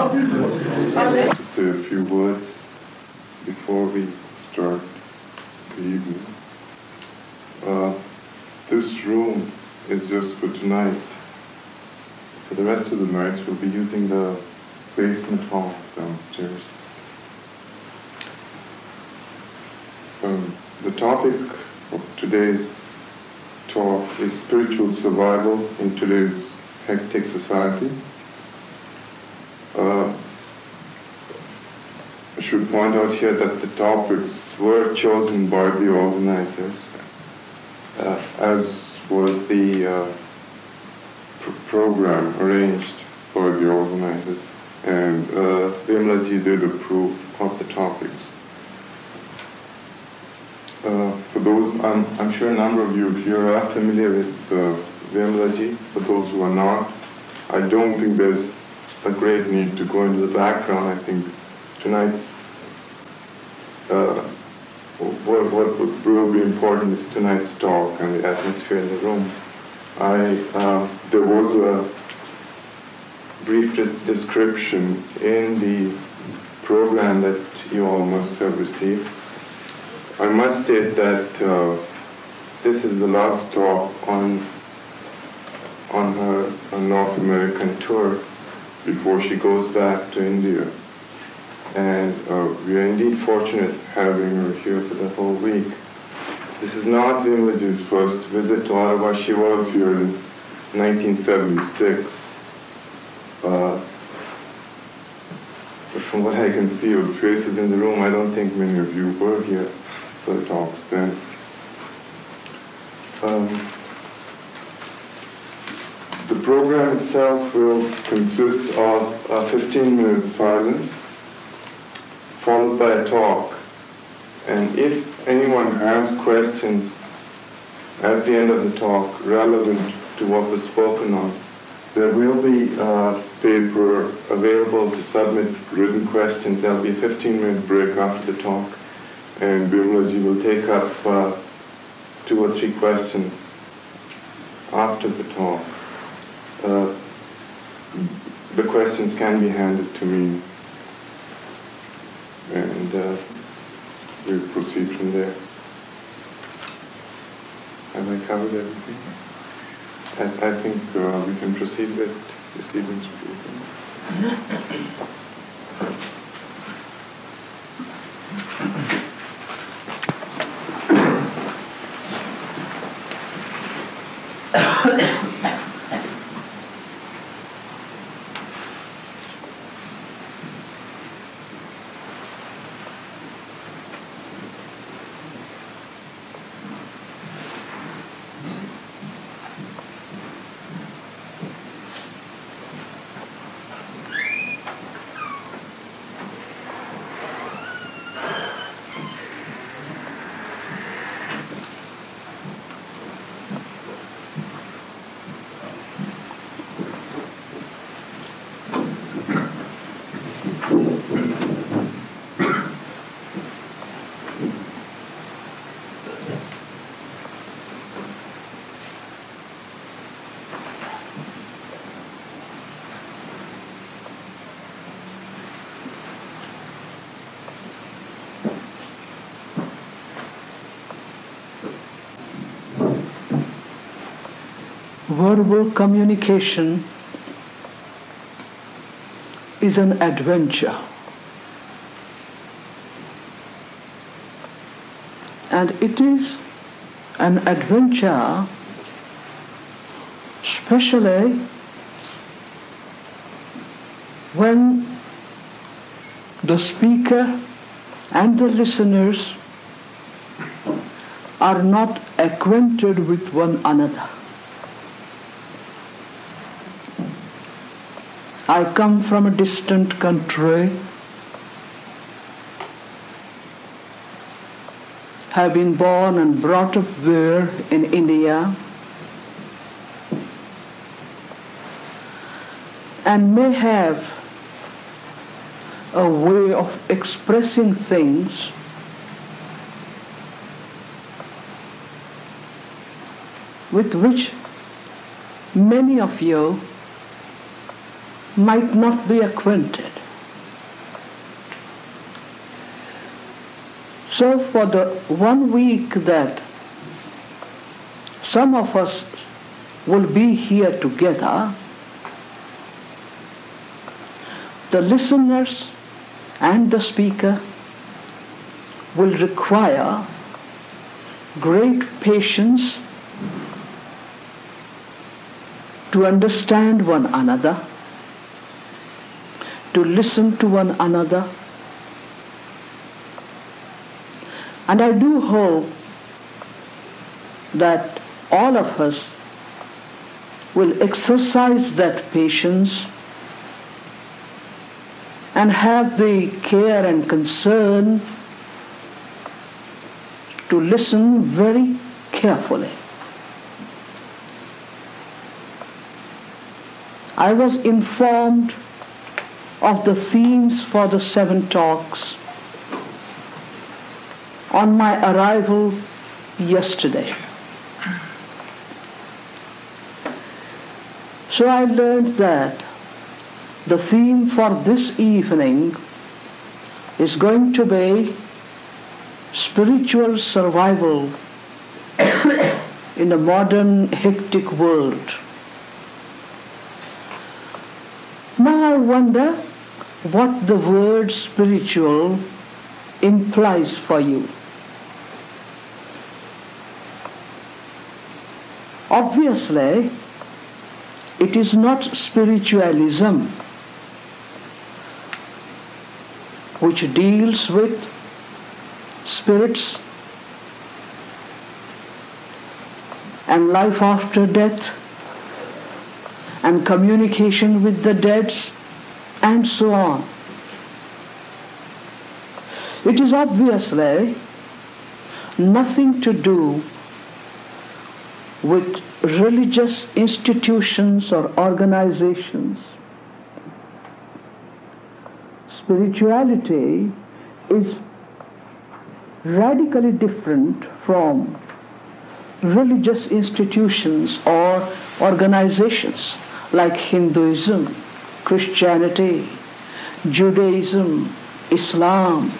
To say a few words before we start the evening. This room is just for tonight. For the rest of the nights, we'll be using the basement hall downstairs. The topic of today's talk is spiritual survival in today's hectic society. I should point out here that the topics were chosen by the organizers, as was the program arranged by the organizers, and Vimlaji did approve of the topics. For those, I'm sure a number of you here are familiar with Vimlaji. For those who are not, I don't think there's a great need to go into the background. I think tonight's, what will be important is tonight's talk and the atmosphere in the room. There was a brief description in the program that you all must have received. I must state that this is the last talk on her North American tour before she goes back to India. And we are indeed fortunate having her here for the whole week. This is not Vimlaji's first visit to Ottawa. She was here in 1976. But from what I can see of faces in the room, I don't think many of you were here for the talks then. The program itself will consist of a 15-minute silence, followed by a talk. And if anyone has questions at the end of the talk relevant to what was spoken on, there will be paper available to submit written questions. There will be a 15-minute break after the talk, and Vimlaji will take up 2 or 3 questions after the talk. The questions can be handed to me, and we'll proceed from there. Have I covered everything? I think we can proceed with this evening's program. Verbal communication is an adventure, and it is an adventure especially when the speaker and the listeners are not acquainted with one another. I come from a distant country, have been born and brought up there in India, and may have a way of expressing things with which many of you might not be acquainted. So for the 1 week that some of us will be here together, the listeners and the speaker will require great patience to understand one another, to listen to one another. And I do hope that all of us will exercise that patience and have the care and concern to listen very carefully. I was informed of the themes for the 7 talks on my arrival yesterday. So I learned that the theme for this evening is going to be spiritual survival in a modern, hectic world. Now I wonder what the word spiritual implies for you. Obviously, it is not spiritualism which deals with spirits and life after death and communication with the dead and so on. It is obviously nothing to do with religious institutions or organizations. Spirituality is radically different from religious institutions or organizations like Hinduism, Christianity, Judaism, Islam.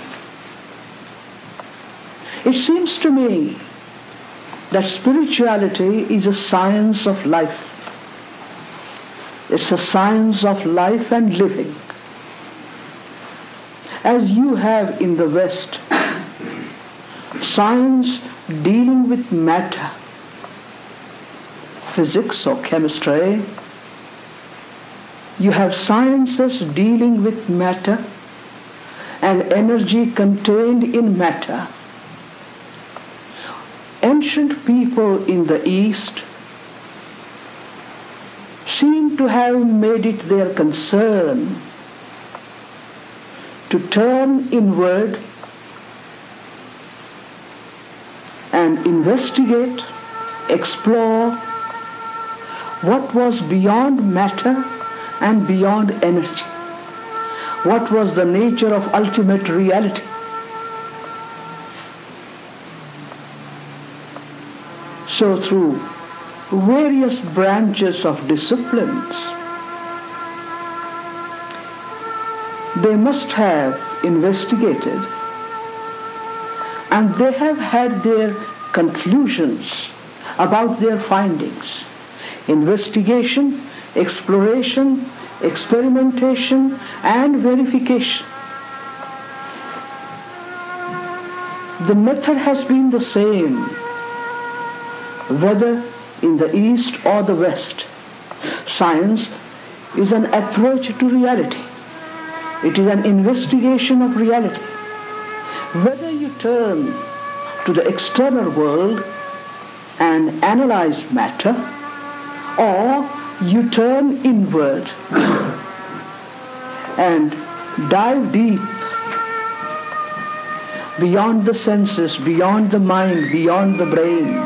It seems to me that spirituality is a science of life. It's a science of life and living. As you have in the West, science dealing with matter, physics or chemistry, you have sciences dealing with matter and energy contained in matter. Ancient people in the East seem to have made it their concern to turn inward and investigate, explore what was beyond matter and beyond energy, what was the nature of ultimate reality. So through various branches of disciplines, they must have investigated and they have had their conclusions about their findings. Investigation, exploration, experimentation, and verification. The method has been the same, whether in the East or the West. Science is an approach to reality. It is an investigation of reality. Whether you turn to the external world and analyze matter, or you turn inward and dive deep beyond the senses, beyond the mind, beyond the brain.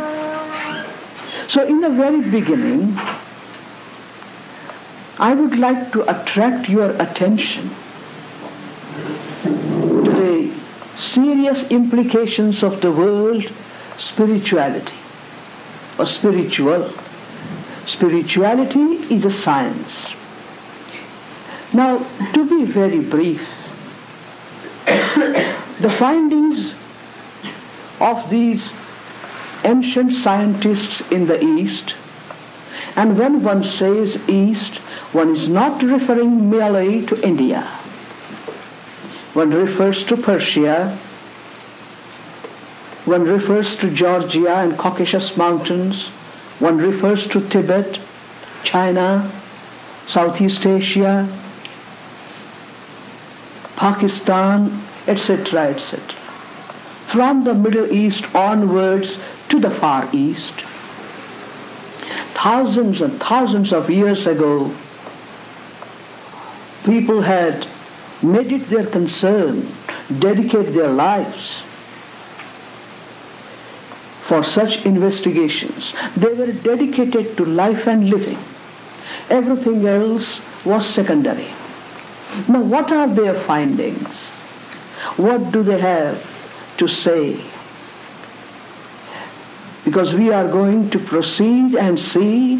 So in the very beginning, I would like to attract your attention to the serious implications of the word spirituality or spiritual. Spirituality is a science. Now, to be very brief, the findings of these ancient scientists in the East. And when one says East, one is not referring merely to India. One refers to Persia, one refers to Georgia and Caucasus Mountains, one refers to Tibet, China, Southeast Asia, Pakistan, etc., etc. From the Middle East onwards to the Far East, thousands and thousands of years ago, people had made it their concern, dedicate their lives for such investigations. They were dedicated to life and living. Everything else was secondary. Now, what are their findings? What do they have to say? Because we are going to proceed and see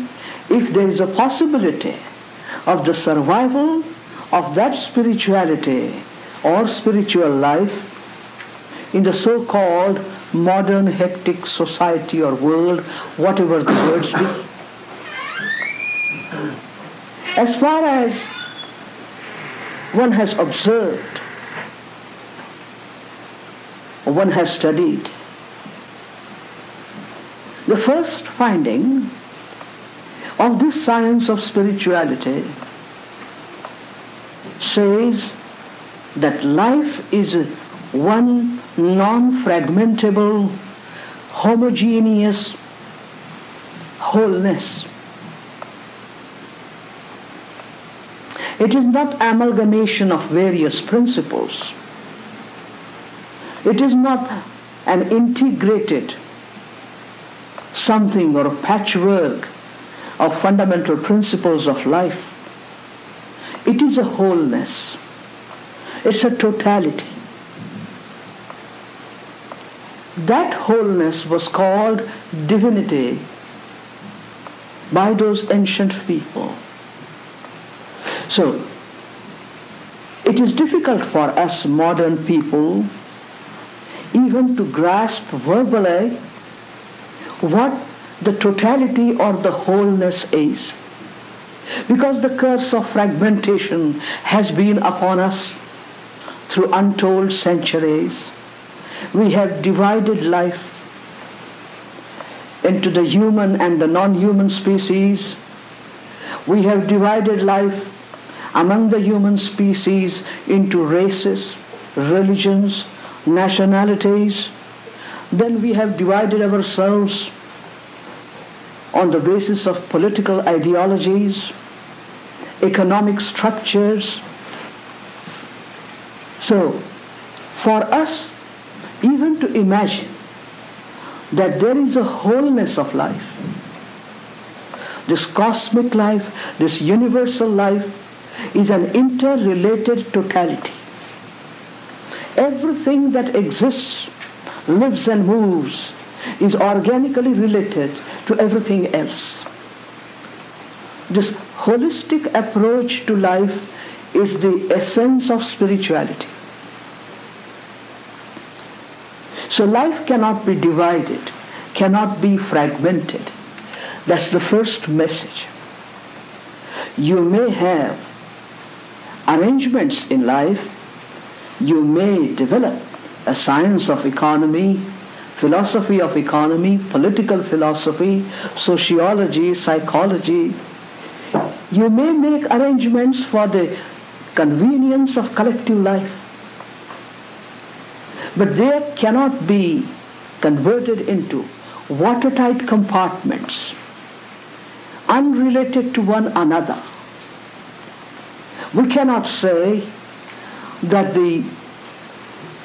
if there is a possibility of the survival of that spirituality or spiritual life in the so-called modern hectic society or world, whatever the words be. As far as one has observed, or one has studied, the first finding of this science of spirituality says that life is one non-fragmentable, homogeneous wholeness. It is not amalgamation of various principles. It is not an integrated something or a patchwork of fundamental principles of life. It is a wholeness. It's a totality. That wholeness was called divinity by those ancient people. So, it is difficult for us modern people even to grasp verbally what the totality or the wholeness is. Because the curse of fragmentation has been upon us through untold centuries. We have divided life into the human and the non-human species. We have divided life among the human species into races, religions, nationalities. Then we have divided ourselves on the basis of political ideologies, economic structures. So, for us, even to imagine that there is a wholeness of life, this cosmic life, this universal life, is an interrelated totality. Everything that exists, lives and moves, is organically related to everything else. This holistic approach to life is the essence of spirituality. So life cannot be divided, cannot be fragmented. That's the first message. You may have arrangements in life, you may develop a science of economy, philosophy of economy, political philosophy, sociology, psychology. You may make arrangements for the convenience of collective life, but they cannot be converted into watertight compartments, unrelated to one another. We cannot say that the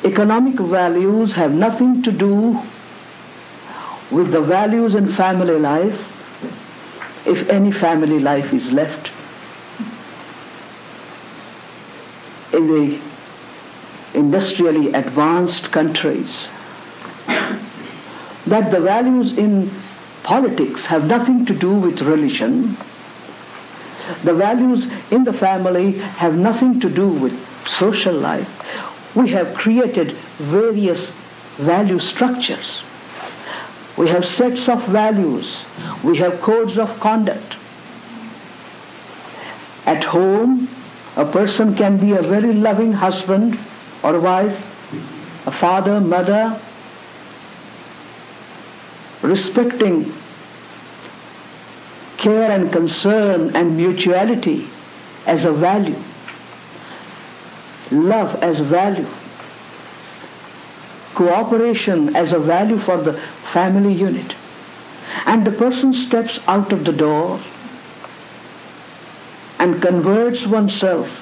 economic values have nothing to do with the values in family life, if any family life is left. In the industrially advanced countries, that the values in politics have nothing to do with religion. The values in the family have nothing to do with social life. We have created various value structures. We have sets of values. We have codes of conduct. At home, a person can be a very loving husband or wife, a father, mother, respecting care and concern and mutuality as a value, love as value, cooperation as a value for the family unit. And the person steps out of the door and converts oneself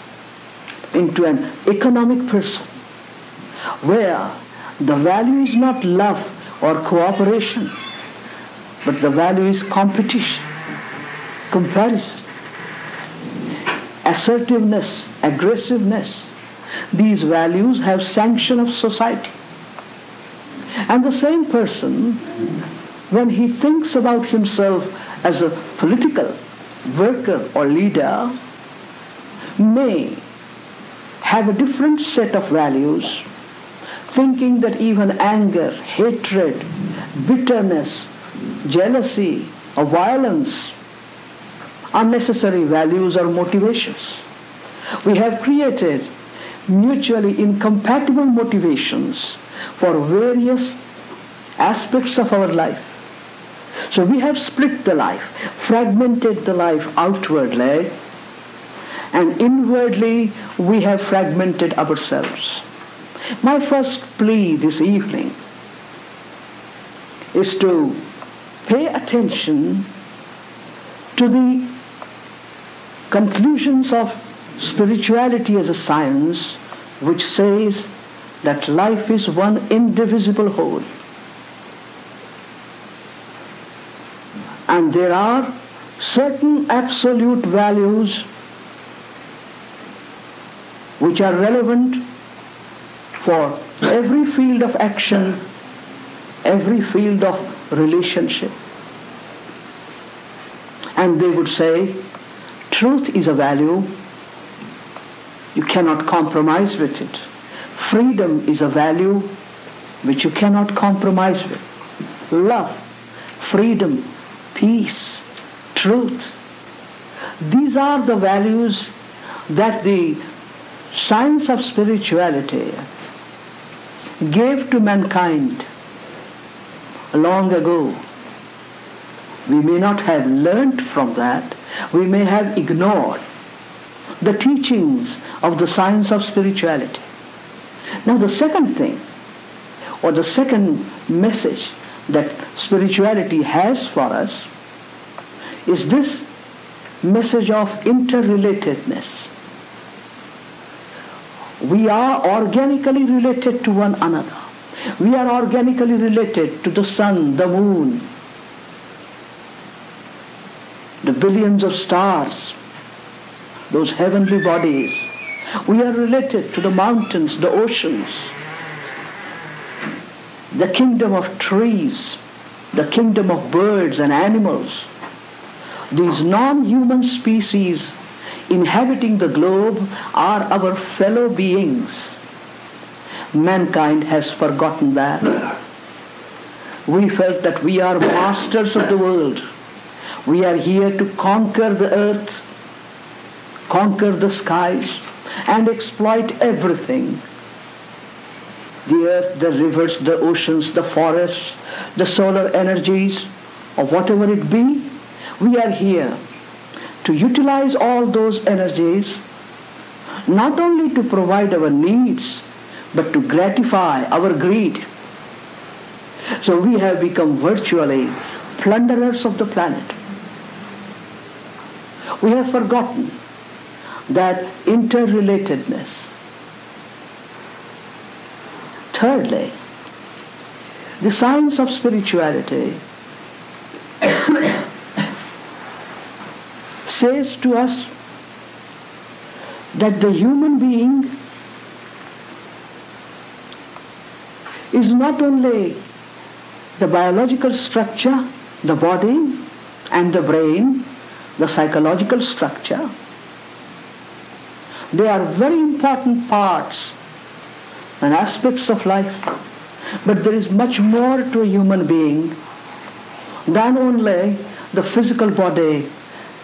into an economic person, where the value is not love or cooperation, but the value is competition, comparison, assertiveness, aggressiveness. These values have sanction of society. And the same person, when he thinks about himself as a political worker or leader, may have a different set of values, thinking that even anger, hatred, bitterness, jealousy, or violence are necessary values or motivations. We have created mutually incompatible motivations for various aspects of our life. So we have split the life, fragmented the life outwardly, and inwardly we have fragmented ourselves. My first plea this evening is to pay attention to the conclusions of spirituality as a science, which says that life is one indivisible whole. And there are certain absolute values which are relevant for every field of action, every field of relationship. And they would say, truth is a value, you cannot compromise with it. Freedom is a value which you cannot compromise with. Love, freedom, peace, truth. These are the values that the science of spirituality gave to mankind long ago. We may not have learnt from that. We may have ignored the teachings of the science of spirituality. Now the second thing, or the second message that spirituality has for us, is this message of interrelatedness. We are organically related to one another. We are organically related to the sun, the moon, the billions of stars, those heavenly bodies. We are related to the mountains, the oceans, the kingdom of trees, the kingdom of birds and animals. These non-human species inhabiting the globe are our fellow beings. Mankind has forgotten that. We felt that we are masters of the world. We are here to conquer the earth, conquer the skies, and exploit everything. The earth, the rivers, the oceans, the forests, the solar energies, or whatever it be, we are here to utilize all those energies, not only to provide our needs, but to gratify our greed. So we have become virtually plunderers of the planet. We have forgotten that interrelatedness. Thirdly, the science of spirituality says to us that the human being is not only the biological structure, the body and the brain, the psychological structure. They are very important parts and aspects of life. But there is much more to a human being than only the physical body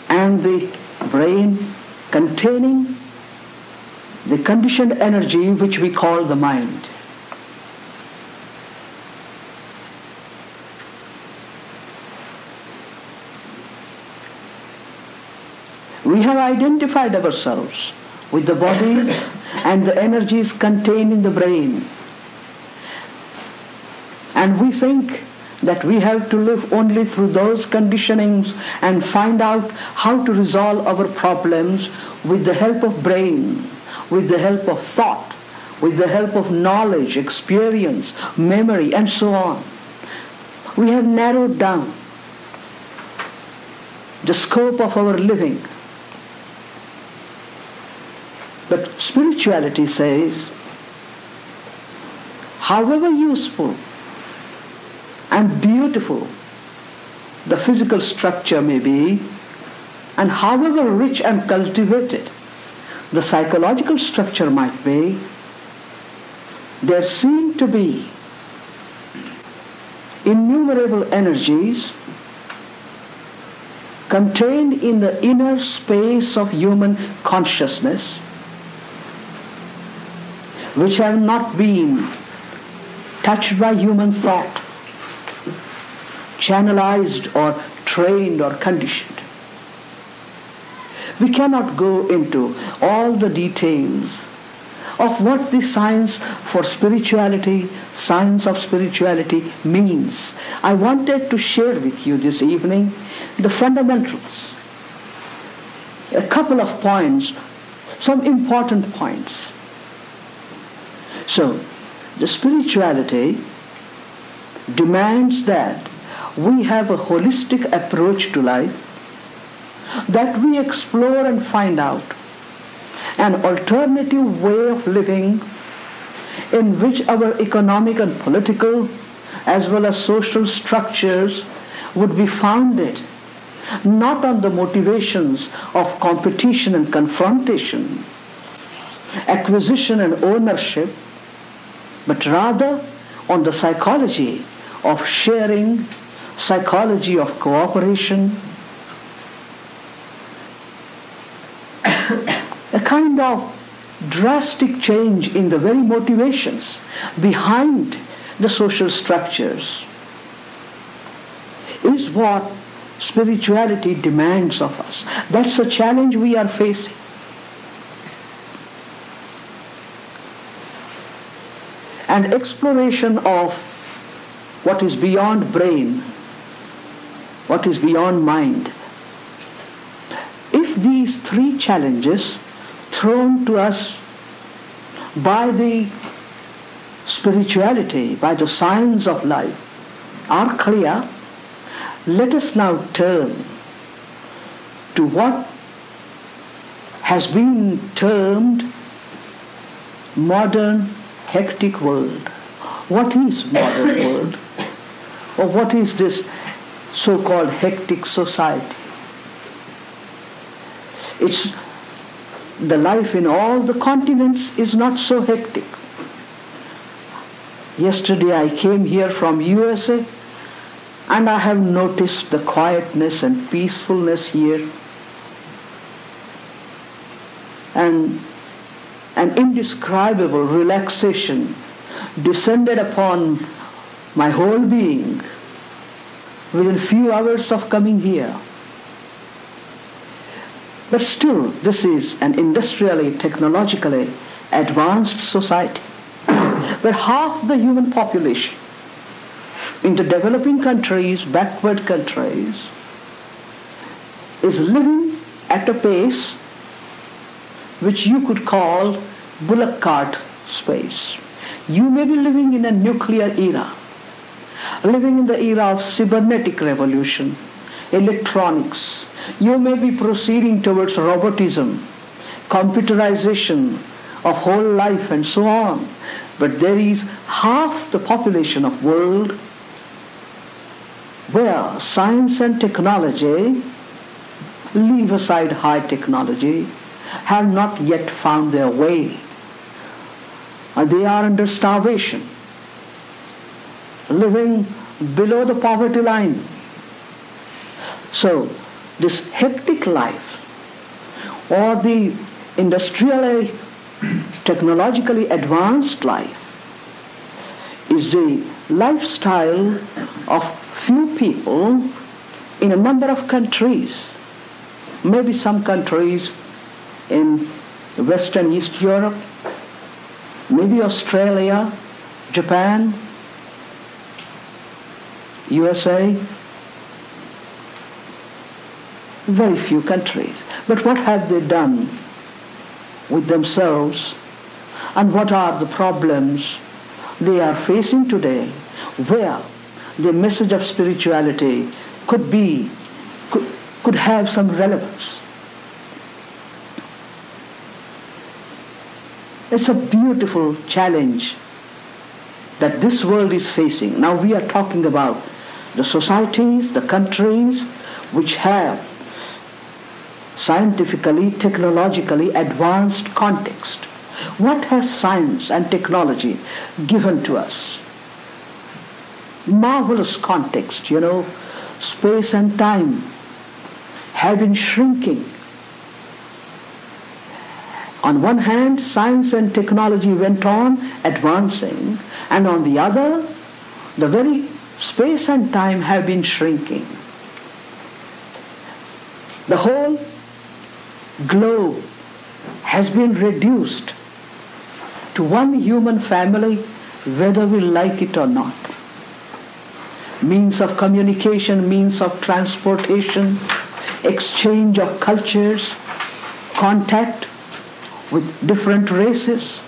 and the brain containing the conditioned energy which we call the mind. We have identified ourselves with the bodies and the energies contained in the brain. And we think that we have to live only through those conditionings and find out how to resolve our problems with the help of brain, with the help of thought, with the help of knowledge, experience, memory, and so on. We have narrowed down the scope of our living. But spirituality says, however useful and beautiful the physical structure may be, and however rich and cultivated the psychological structure might be, there seem to be innumerable energies contained in the inner space of human consciousness which have not been touched by human thought, channelized or trained or conditioned. We cannot go into all the details of what the science of spirituality means. I wanted to share with you this evening the fundamentals, a couple of points, some important points. So, the spirituality demands that we have a holistic approach to life, that we explore and find out an alternative way of living in which our economic and political as well as social structures would be founded not on the motivations of competition and confrontation, acquisition and ownership, but rather on the psychology of sharing, psychology of cooperation, a kind of drastic change in the very motivations behind the social structures is what spirituality demands of us. That's a challenge we are facing. And exploration of what is beyond brain, what is beyond mind. If these three challenges thrown to us by the spirituality, by the science of life, are clear, let us now turn to what has been termed modern hectic world. What is modern world? Or what is this so-called hectic society? It's the life in all the continents is not so hectic. Yesterday I came here from USA and I have noticed the quietness and peacefulness here, and an indescribable relaxation descended upon my whole being within few hours of coming here. But still, this is an industrially, technologically advanced society where half the human population in the developing countries, backward countries, is living at a pace which you could call bullock cart space. You may be living in a nuclear era, living in the era of cybernetic revolution, electronics. You may be proceeding towards robotism, computerization of whole life and so on. But there is half the population of world where science and technology, leave aside high technology, have not yet found their way. They are under starvation. living below the poverty line. So this hectic life, or the industrially, technologically advanced life, is the lifestyle of few people in a number of countries. Maybe some countries in West and East Europe, maybe Australia, Japan, USA, very few countries. But what have they done with themselves, and what are the problems they are facing today, where the message of spirituality could have some relevance? It's a beautiful challenge that this world is facing. Now we are talking about the societies, the countries which have scientifically, technologically advanced context. What has science and technology given to us? Marvelous context, space and time have been shrinking. On one hand, science and technology went on advancing, and on the other, the very space and time have been shrinking. The whole globe has been reduced to one human family, whether we like it or not. Means of communication, means of transportation, exchange of cultures, contact with different races.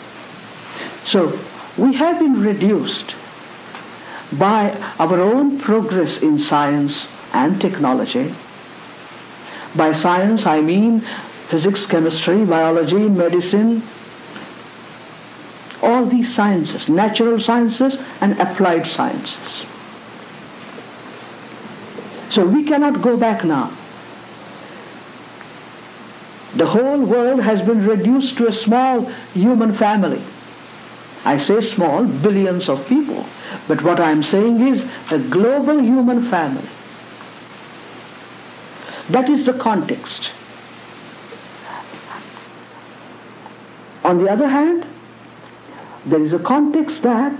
So we have been reduced by our own progress in science and technology. By science I mean physics, chemistry, biology, medicine, all these sciences, natural sciences and applied sciences. So we cannot go back now. The whole world has been reduced to a small human family. I say small, billions of people. But what I am saying is a global human family. That is the context. On the other hand, there is a context that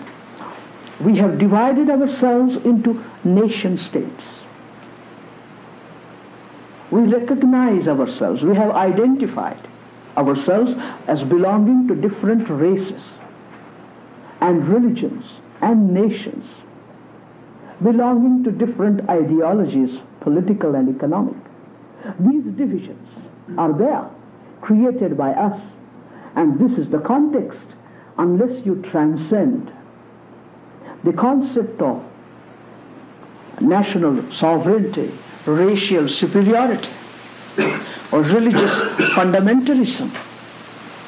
we have divided ourselves into nation states. We recognize ourselves, we have identified ourselves as belonging to different races and religions and nations, belonging to different ideologies, political and economic. These divisions are there, created by us, and this is the context. Unless you transcend the concept of national sovereignty, racial superiority, or religious fundamentalism,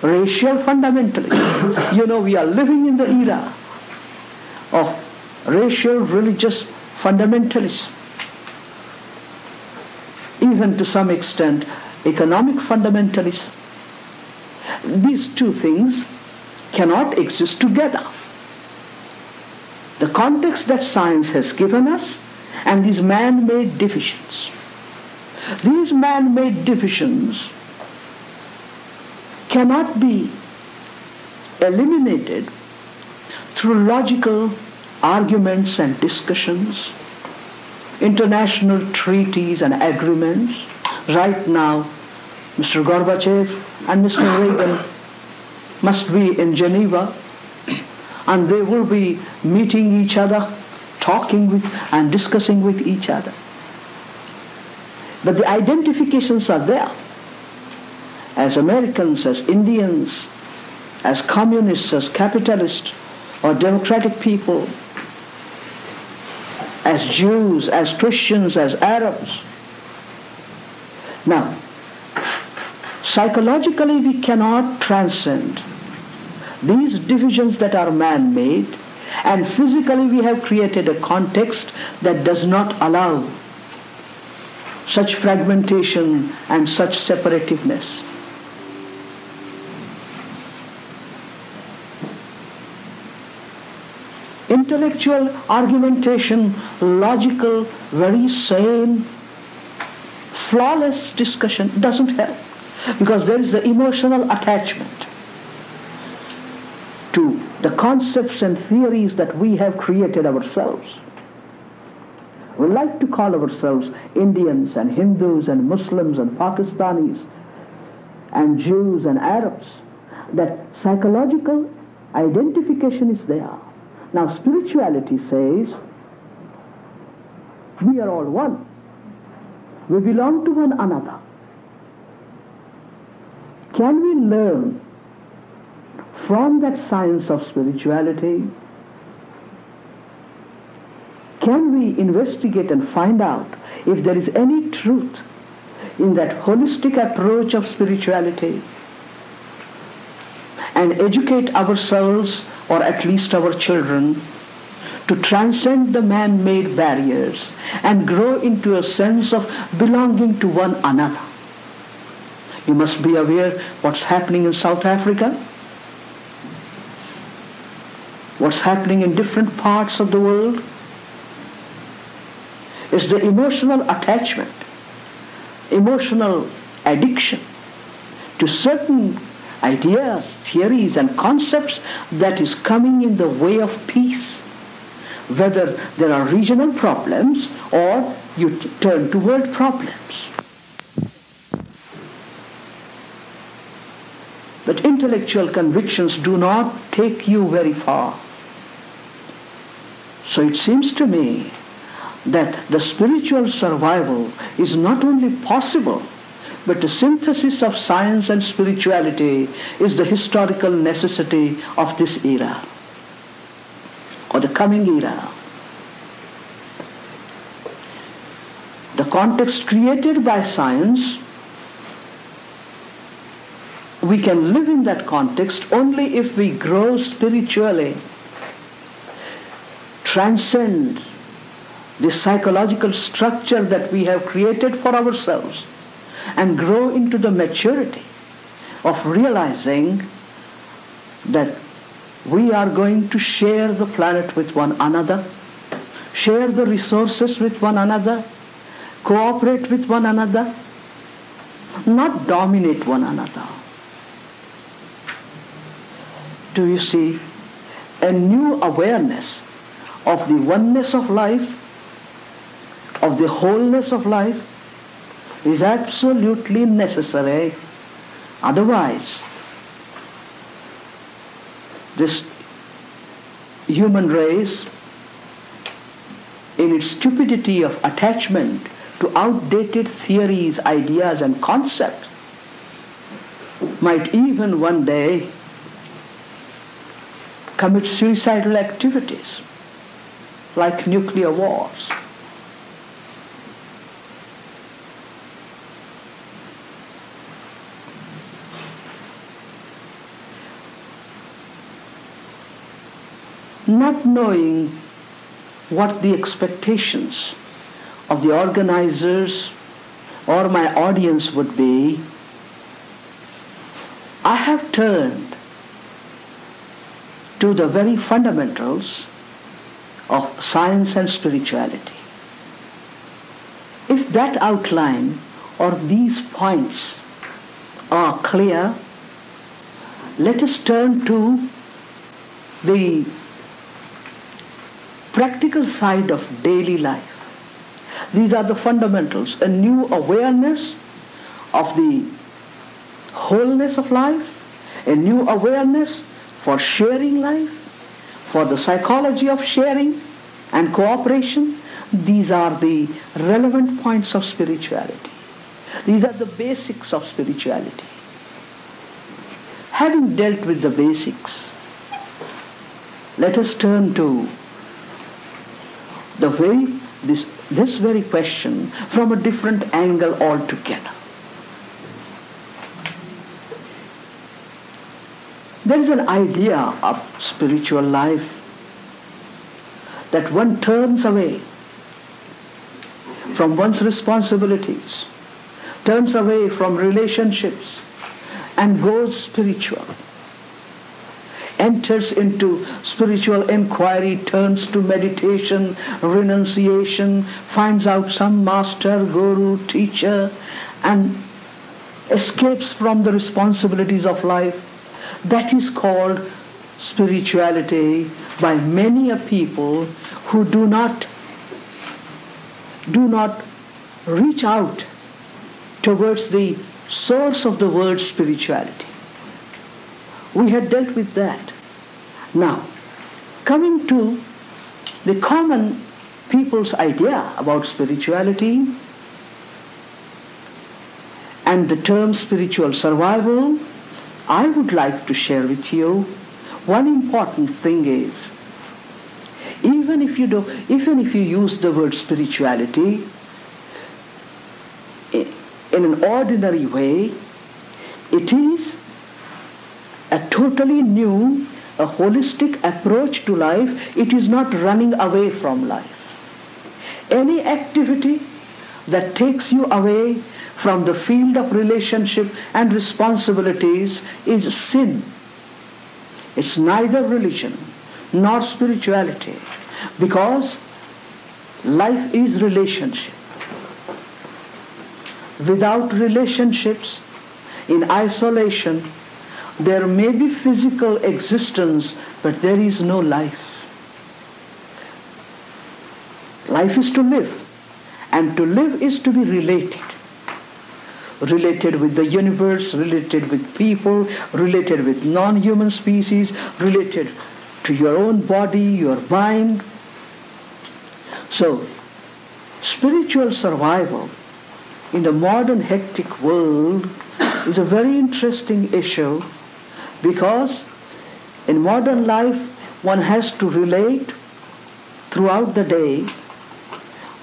racial fundamentalism. We are living in the era of racial religious fundamentalism. Even to some extent, economic fundamentalism. These two things cannot exist together. The context that science has given us and these man-made divisions. These man-made divisions cannot be eliminated through logical arguments and discussions, international treaties and agreements. Right now, Mr. Gorbachev and Mr. Reagan must be in Geneva, and they will be meeting each other, talking with and discussing with each other. But the identifications are there. As Americans, as Indians, as communists, as capitalists, or democratic people, as Jews, as Christians, as Arabs. Now, psychologically we cannot transcend these divisions that are man-made, and physically we have created a context that does not allow such fragmentation and such separativeness. Intellectual argumentation, logical, very sane, flawless discussion doesn't help, because there is the emotional attachment to the concepts and theories that we have created ourselves. We like to call ourselves Indians and Hindus and Muslims and Pakistanis and Jews and Arabs. That psychological identification is there. Now spirituality says we are all one. We belong to one another. Can we learn from that science of spirituality? Can we investigate and find out if there is any truth in that holistic approach of spirituality, and educate ourselves, or at least our children, to transcend the man-made barriers and grow into a sense of belonging to one another? You must be aware what's happening in South Africa, what's happening in different parts of the world. Is the emotional attachment, emotional addiction to certain ideas, theories and concepts that is coming in the way of peace. Whether there are regional problems or you turn to world problems. But intellectual convictions do not take you very far. So it seems to me that the spiritual survival is not only possible, but the synthesis of science and spirituality is the historical necessity of this era, or the coming era. The context created by science, we can live in that context only if we grow spiritually, transcend the psychological structure that we have created for ourselves, and grow into the maturity of realizing that we are going to share the planet with one another, share the resources with one another, cooperate with one another, not dominate one another. Do you see? A new awareness of the oneness of life, of the wholeness of life, is absolutely necessary. Otherwise, this human race, in its stupidity of attachment to outdated theories, ideas and concepts, might even one day commit suicidal activities like nuclear wars. Not knowing what the expectations of the organizers or my audience would be, I have turned to the very fundamentals of science and spirituality. If that outline or these points are clear, let us turn to the practical side of daily life. These are the fundamentals, a new awareness of the wholeness of life, a new awareness for sharing life, for the psychology of sharing and cooperation. These are the relevant points of spirituality. These are the basics of spirituality. Having dealt with the basics, let us turn to this very question from a different angle altogether. There is an idea of spiritual life that one turns away from one's responsibilities, turns away from relationships, and goes spiritual. enters into spiritual inquiry, turns to meditation, renunciation, finds out some master, guru, teacher, and escapes from the responsibilities of life. That is called spirituality by many a people who do not reach out towards the source of the word spirituality. We had dealt with that. Now, coming to the common people's idea about spirituality and the term spiritual survival, I would like to share with you one important thing is, even if you use the word spirituality in an ordinary way, it is a totally new, a holistic approach to life. It is not running away from life. Any activity that takes you away from the field of relationship and responsibilities is sin. It's neither religion nor spirituality, because life is relationship. Without relationships, in isolation, there may be physical existence, but there is no life. Life is to live, and to live is to be related. Related with the universe, related with people, related with non-human species, related to your own body, your mind. So, spiritual survival in the modern hectic world is a very interesting issue, because in modern life one has to relate throughout the day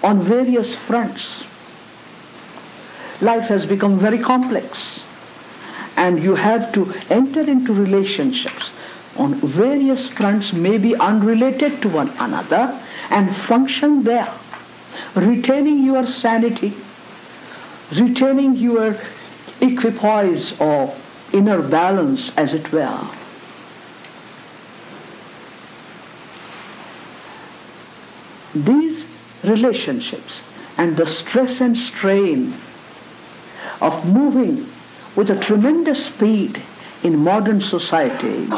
on various fronts. Life has become very complex, and you have to enter into relationships on various fronts, maybe unrelated to one another, and function there, retaining your sanity, retaining your equipoise or inner balance, as it were. These relationships and the stress and strain of moving with a tremendous speed in modern society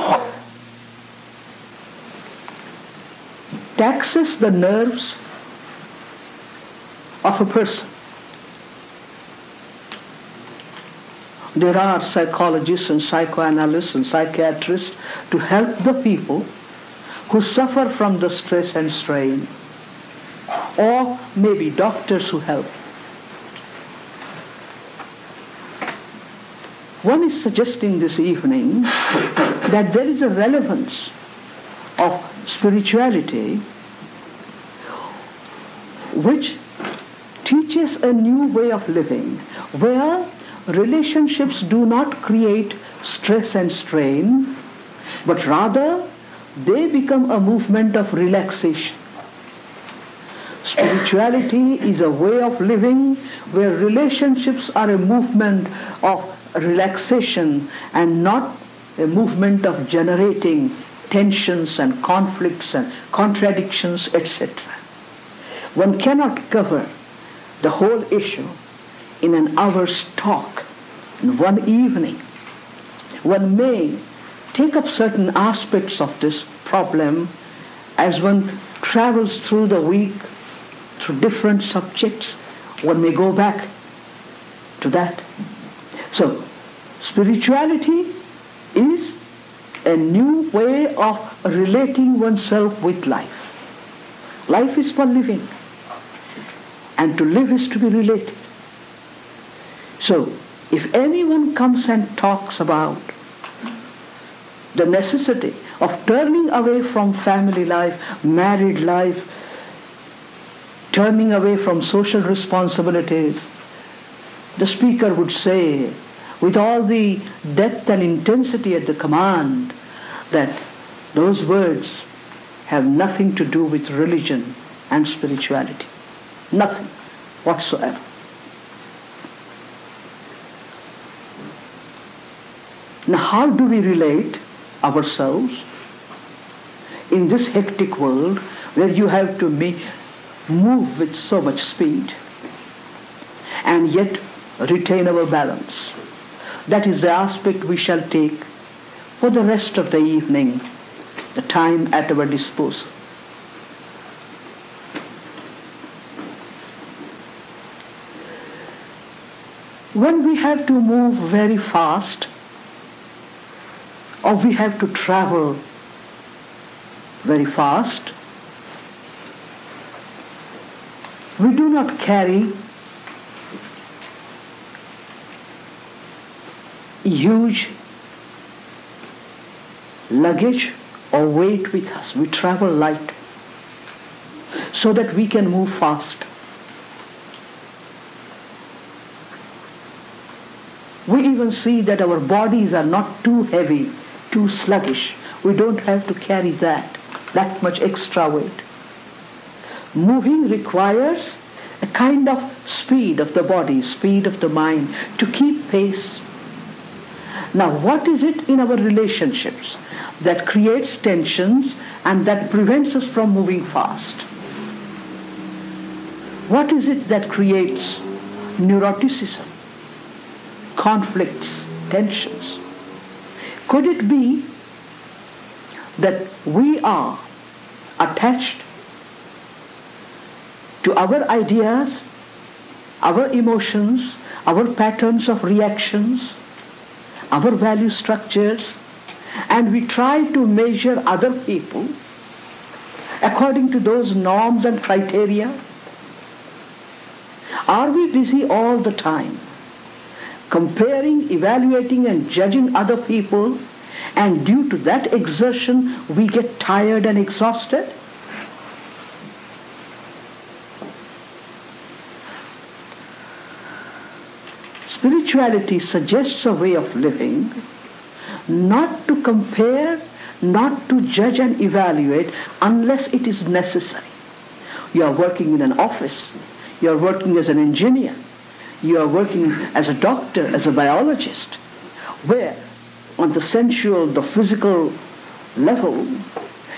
taxes the nerves of a person. There are psychologists and psychoanalysts and psychiatrists to help the people who suffer from the stress and strain, or maybe doctors who help. One is suggesting this evening that there is a relevance of spirituality which teaches a new way of living, where relationships do not create stress and strain, but rather they become a movement of relaxation. Spirituality is a way of living where relationships are a movement of relaxation and not a movement of generating tensions and conflicts and contradictions, etc. One cannot cover the whole issue in an hour's talk, in one evening. One may take up certain aspects of this problem as one travels through the week, through different subjects. One may go back to that. So, spirituality is a new way of relating oneself with life. Life is for living, and to live is to be related. So, if anyone comes and talks about the necessity of turning away from family life, married life, turning away from social responsibilities, the speaker would say, with all the depth and intensity at the command, that those words have nothing to do with religion and spirituality. Nothing whatsoever. Now, how do we relate ourselves in this hectic world where you have to move with so much speed and yet retain our balance. That is the aspect we shall take for the rest of the evening, the time at our disposal. When we have to move very fast, or we have to travel very fast, we do not carry huge luggage or weight with us. We travel light so that we can move fast. We even see that our bodies are not too heavy, too sluggish. We don't have to carry that much extra weight. Moving requires a kind of speed of the body, speed of the mind, to keep pace. Now, what is it in our relationships that creates tensions and that prevents us from moving fast? What is it that creates neuroticism, conflicts, tensions? Could it be that we are attached to our ideas, our emotions, our patterns of reactions, our value structures, and we try to measure other people according to those norms and criteria? Are we busy all the time comparing, evaluating, and judging other people, and due to that exertion we get tired and exhausted? Spirituality suggests a way of living, not to compare, not to judge and evaluate unless it is necessary. You are working in an office, you are working as an engineer, you are working as a doctor, as a biologist, where on the sensual, the physical level,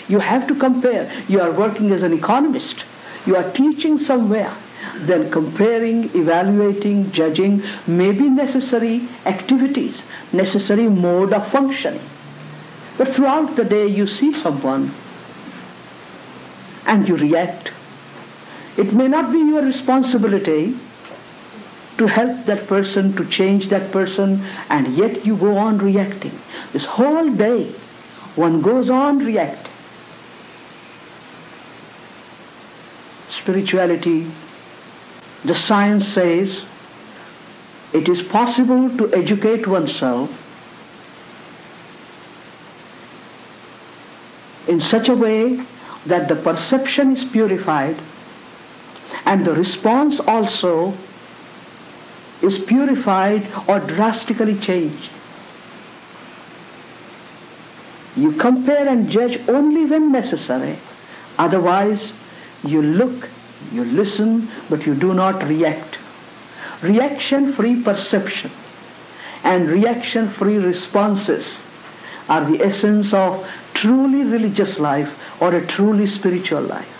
you have to compare. You are working as an economist, you are teaching somewhere. Then comparing, evaluating, judging may be necessary activities, necessary mode of functioning. But throughout the day you see someone and you react. It may not be your responsibility to help that person, to change that person, and yet you go on reacting. This whole day one goes on reacting. Spirituality, the science says, it is possible to educate oneself in such a way that the perception is purified and the response also is purified or drastically changed. You compare and judge only when necessary. Otherwise, you look, you listen, but you do not react. Reaction-free perception and reaction-free responses are the essence of truly religious life or a truly spiritual life.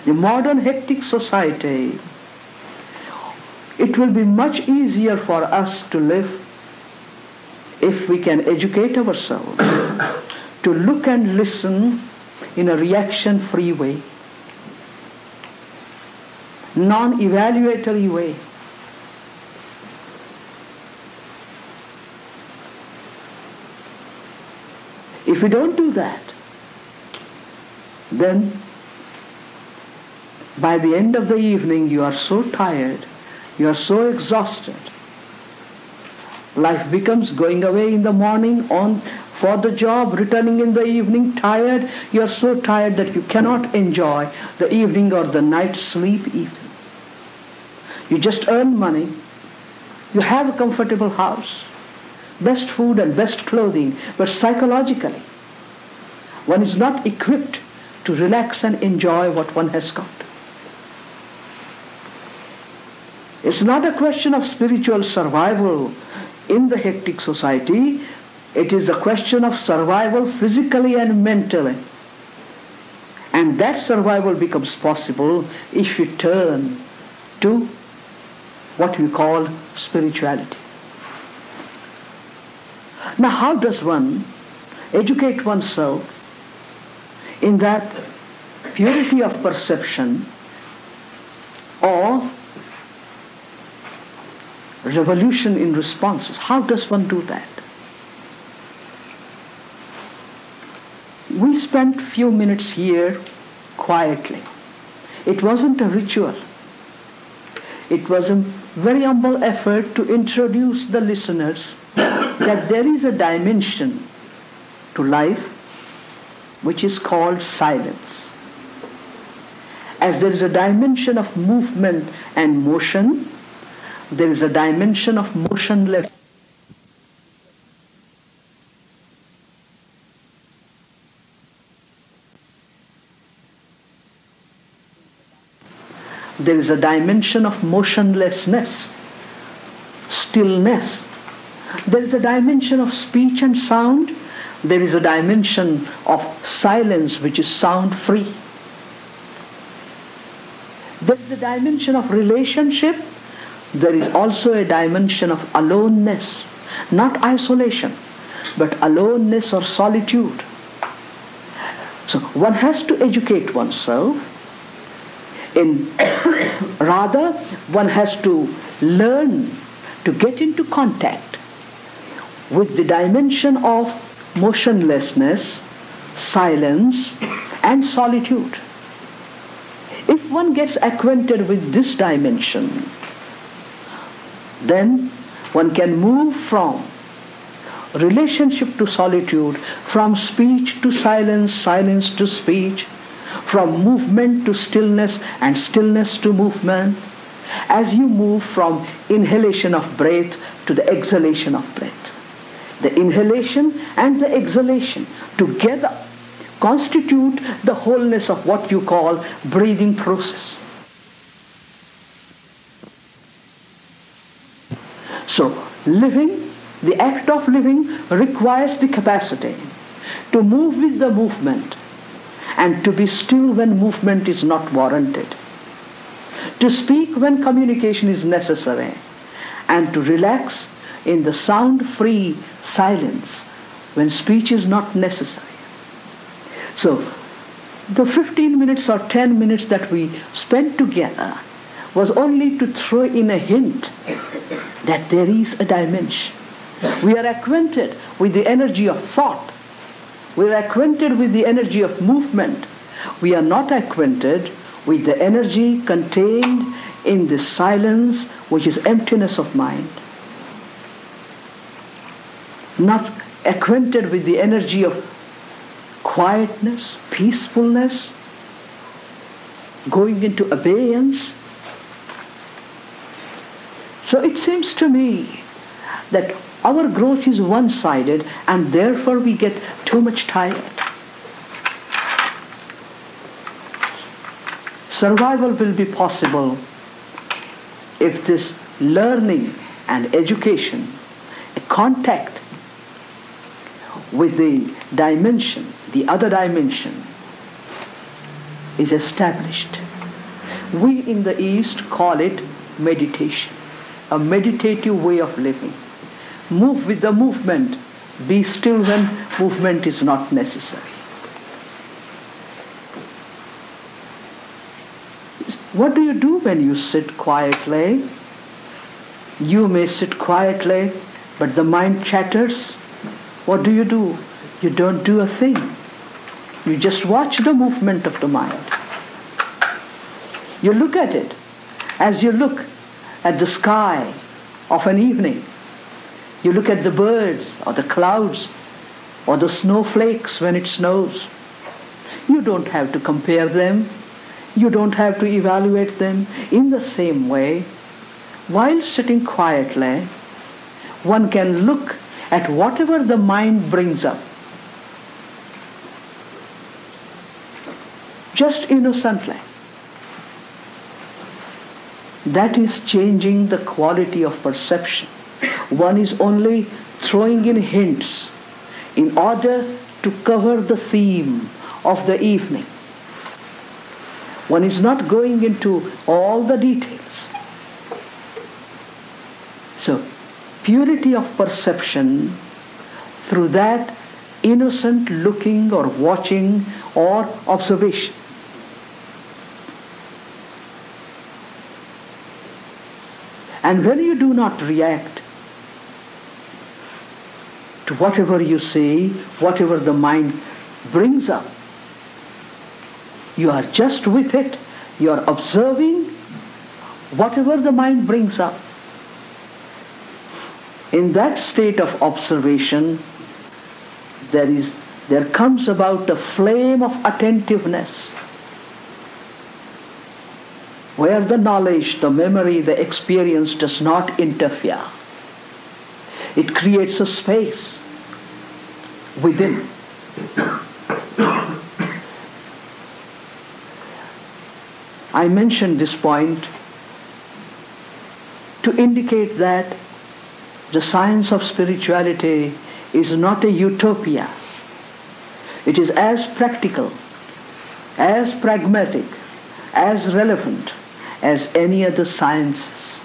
The modern hectic society, it will be much easier for us to live if we can educate ourselves to look and listen in a reaction-free way, non-evaluatory way. If we don't do that, then by the end of the evening you are so tired, you are so exhausted. Life becomes going away in the morning, on for the job, returning in the evening tired. You are so tired that you cannot enjoy the evening or the night's sleep even. You just earn money. You have a comfortable house, best food and best clothing, but psychologically one is not equipped to relax and enjoy what one has got. It's not a question of spiritual survival in the hectic society. It is the question of survival physically and mentally. And that survival becomes possible if you turn to what we call spirituality. Now, how does one educate oneself in that purity of perception or revolution in responses? How does one do that? We spent few minutes here quietly. It wasn't a ritual. It was a very humble effort to introduce the listeners that there is a dimension to life which is called silence. As there is a dimension of movement and motion, there is a dimension of motionless. There is a dimension of motionlessness, stillness. There is a dimension of speech and sound. There is a dimension of silence which is sound free. There is a dimension of relationship. There is also a dimension of aloneness, not isolation, but aloneness or solitude. So one has to educate oneself. Rather, one has to learn to get into contact with the dimension of motionlessness, silence, and solitude. If one gets acquainted with this dimension, then one can move from relationship to solitude, from speech to silence, silence to speech, from movement to stillness and stillness to movement, as you move from inhalation of breath to the exhalation of breath. The inhalation and the exhalation together constitute the wholeness of what you call breathing process. So living, the act of living requires the capacity to move with the movement and to be still when movement is not warranted, to speak when communication is necessary, and to relax in the sound-free silence when speech is not necessary. So the 15 minutes or 10 minutes that we spent together was only to throw in a hint that there is a dimension. We are acquainted with the energy of thought. We are acquainted with the energy of movement. We are not acquainted with the energy contained in the silence, which is emptiness of mind. Not acquainted with the energy of quietness, peacefulness, going into abeyance. So it seems to me that our growth is one-sided and therefore we get too much tired. Survival will be possible if this learning and education, a contact with the dimension, the other dimension, is established. We in the East call it meditation, a meditative way of living. Move with the movement, be still when movement is not necessary. What do you do when you sit quietly? You may sit quietly, but the mind chatters. What do? You don't do a thing. You just watch the movement of the mind. You look at it as you look at the sky of an evening. You look at the birds or the clouds or the snowflakes when it snows. You don't have to compare them. You don't have to evaluate them. In the same way, while sitting quietly, one can look at whatever the mind brings up, just innocently. That is changing the quality of perception. One is only throwing in hints in order to cover the theme of the evening. One is not going into all the details. So, purity of perception through that innocent looking or watching or observation. And when you do not react to whatever you see, whatever the mind brings up, you are just with it, you are observing whatever the mind brings up. In that state of observation, there comes about a flame of attentiveness, where the knowledge, the memory, the experience does not interfere. It creates a space within. I mentioned this point to indicate that the science of spirituality is not a utopia. It is as practical, as pragmatic, as relevant as any other sciences.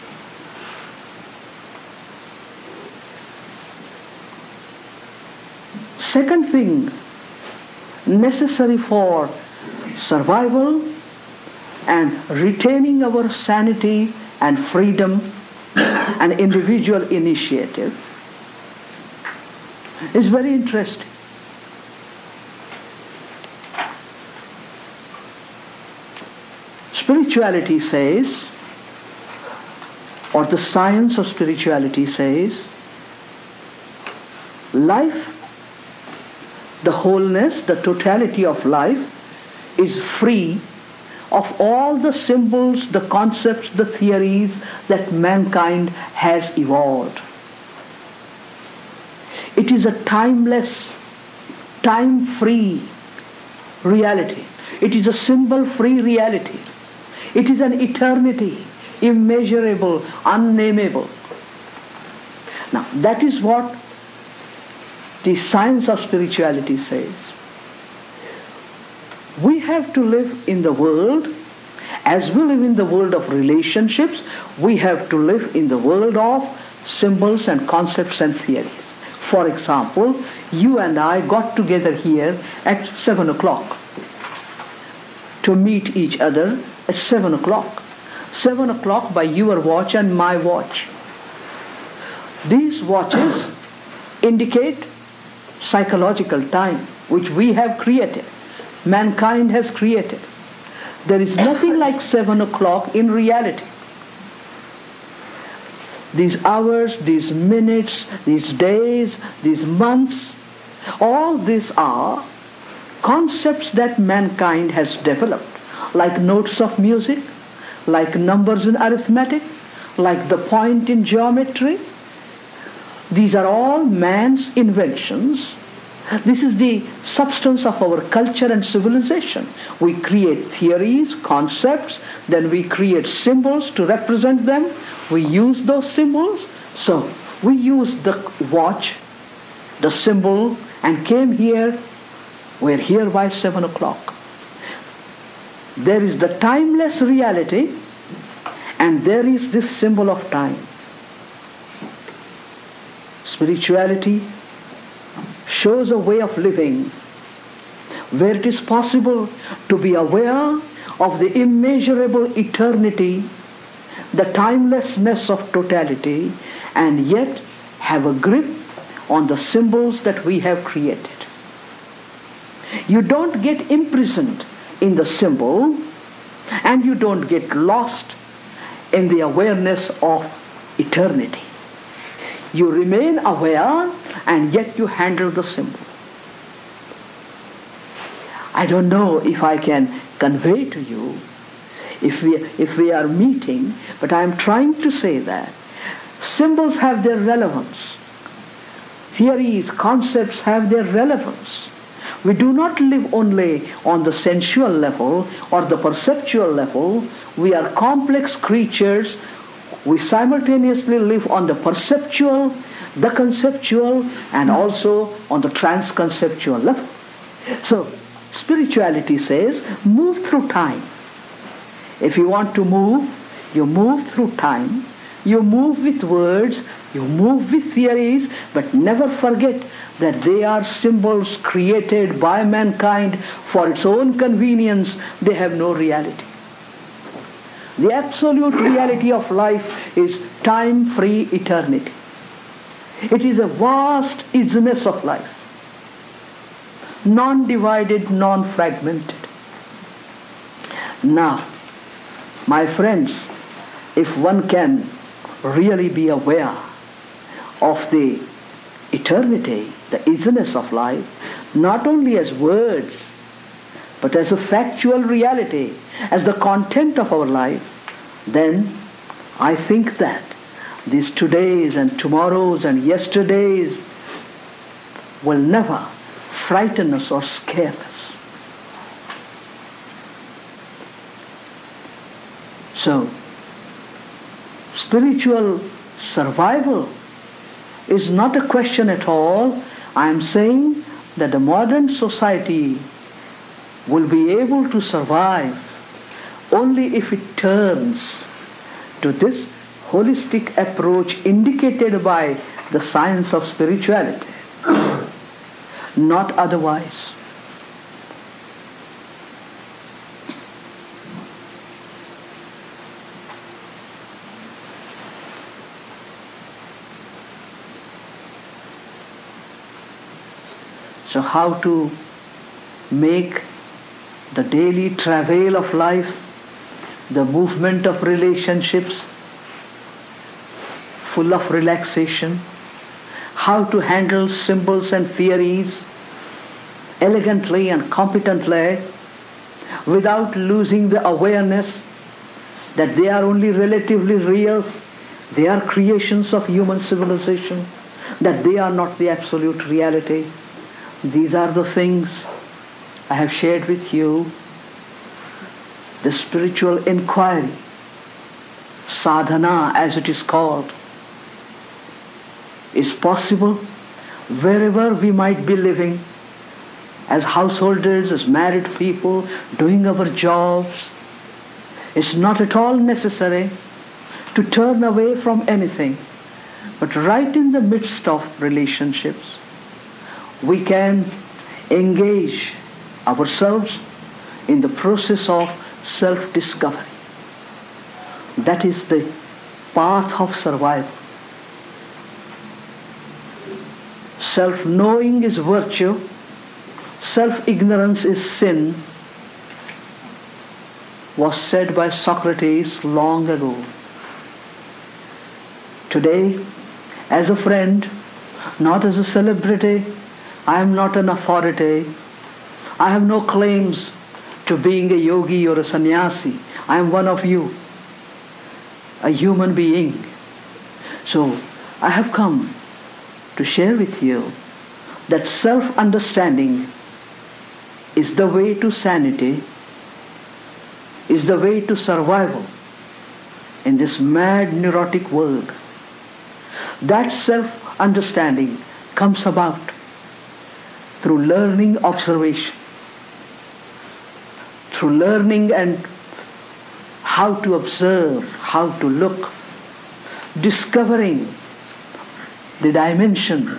Second thing necessary for survival and retaining our sanity and freedom and individual initiative is very interesting. Spirituality says, or the science of spirituality says, life, the wholeness, the totality of life is free of all the symbols, the concepts, the theories that mankind has evolved. It is a timeless, time-free reality. It is a symbol-free reality. It is an eternity, immeasurable, unnameable. Now, that is what the science of spirituality says. We have to live in the world, as we live in the world of relationships, we have to live in the world of symbols and concepts and theories. For example, you and I got together here at 7 o'clock to meet each other at 7 o'clock. 7 o'clock by your watch and my watch. These watches indicate psychological time, which we have created. Mankind has created. There is nothing like 7 o'clock in reality. These hours, these minutes, these days, these months, all these are concepts that mankind has developed, like notes of music, like numbers in arithmetic, like the point in geometry. These are all man's inventions. This is the substance of our culture and civilization. We create theories, concepts, then we create symbols to represent them. We use those symbols. So we use the watch, the symbol, and came here. We're here by 7 o'clock. There is the timeless reality, and there is this symbol of time. Spirituality shows a way of living where it is possible to be aware of the immeasurable eternity, the timelessness of totality, and yet have a grip on the symbols that we have created. You don't get imprisoned in the symbol, and you don't get lost in the awareness of eternity. You remain aware, and yet you handle the symbol. I don't know if I can convey to you if we are meeting, but I am trying to say that symbols have their relevance. Theories, concepts have their relevance. We do not live only on the sensual level or the perceptual level. We are complex creatures. We simultaneously live on the perceptual, the conceptual, and also on the transconceptual level. So, spirituality says, move through time. If you want to move, you move through time, you move with words, you move with theories, but never forget that they are symbols created by mankind for its own convenience. They have no reality. The absolute reality of life is time-free eternity. It is a vast isness of life, non-divided, non-fragmented. Now, my friends, if one can really be aware of the eternity, the isness of life, not only as words, but as a factual reality, as the content of our life, then I think that these todays and tomorrows and yesterdays will never frighten us or scare us. So, spiritual survival is not a question at all. I am saying that the modern society will be able to survive only if it turns to this holistic approach indicated by the science of spirituality, not otherwise. So how to make the daily travail of life, the movement of relationships, full of relaxation, how to handle symbols and theories elegantly and competently without losing the awareness that they are only relatively real, they are creations of human civilization, that they are not the absolute reality. These are the things I have shared with you. The spiritual inquiry, sadhana as it is called, is possible wherever we might be living, as householders, as married people, doing our jobs. It's not at all necessary to turn away from anything, but right in the midst of relationships, we can engage ourselves in the process of self-discovery. That is the path of survival. Self-knowing is virtue, self-ignorance is sin, was said by Socrates long ago. Today, as a friend, not as a celebrity, I am not an authority. I have no claims to being a yogi or a sannyasi. I am one of you, a human being. So I have come to share with you that self-understanding is the way to sanity, is the way to survival in this mad, neurotic world. That self-understanding comes about through learning observation, through learning and how to observe, how to look, discovering the dimension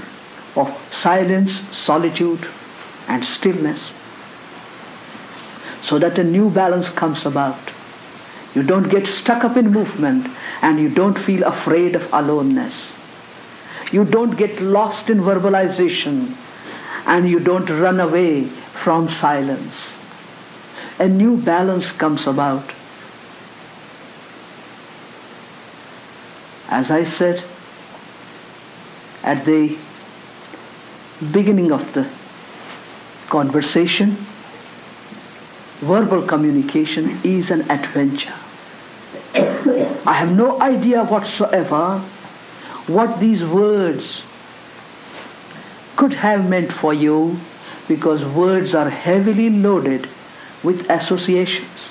of silence, solitude, and stillness, so that a new balance comes about. You don't get stuck up in movement and you don't feel afraid of aloneness. You don't get lost in verbalization and you don't run away from silence. A new balance comes about. As I said at the beginning of the conversation, verbal communication is an adventure. I have no idea whatsoever what these words could have meant for you, because words are heavily loaded with associations.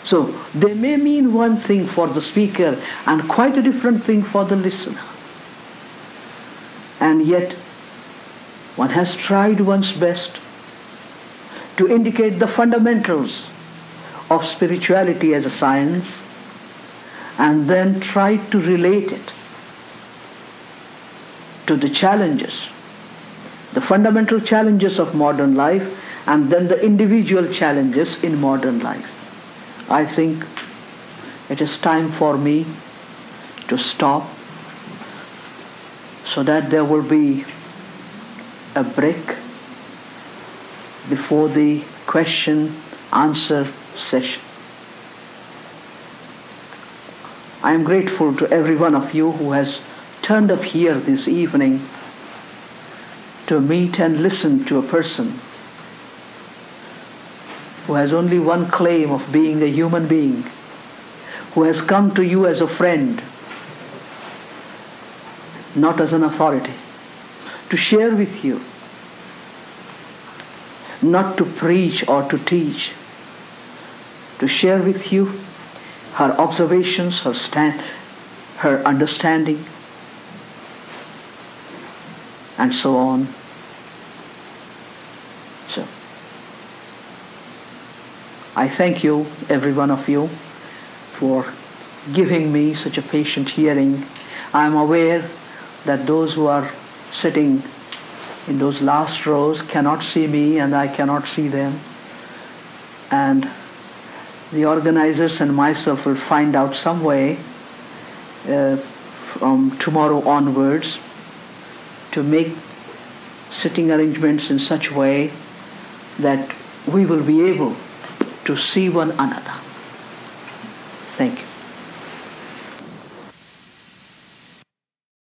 So they may mean one thing for the speaker and quite a different thing for the listener. And yet one has tried one's best to indicate the fundamentals of spirituality as a science and then tried to relate it to the challenges, the fundamental challenges of modern life, and then the individual challenges in modern life. I think it is time for me to stop so that there will be a break before the question-answer session. I am grateful to every one of you who has turned up here this evening to meet and listen to a person who has only one claim of being a human being, who has come to you as a friend, not as an authority, to share with you, not to preach or to teach, to share with you her observations, her understanding, and so on. So, I thank you, every one of you, for giving me such a patient hearing. I am aware that those who are sitting in those last rows cannot see me and I cannot see them. And the organizers and myself will find out some way from tomorrow onwards to make sitting arrangements in such a way that we will be able to see one another.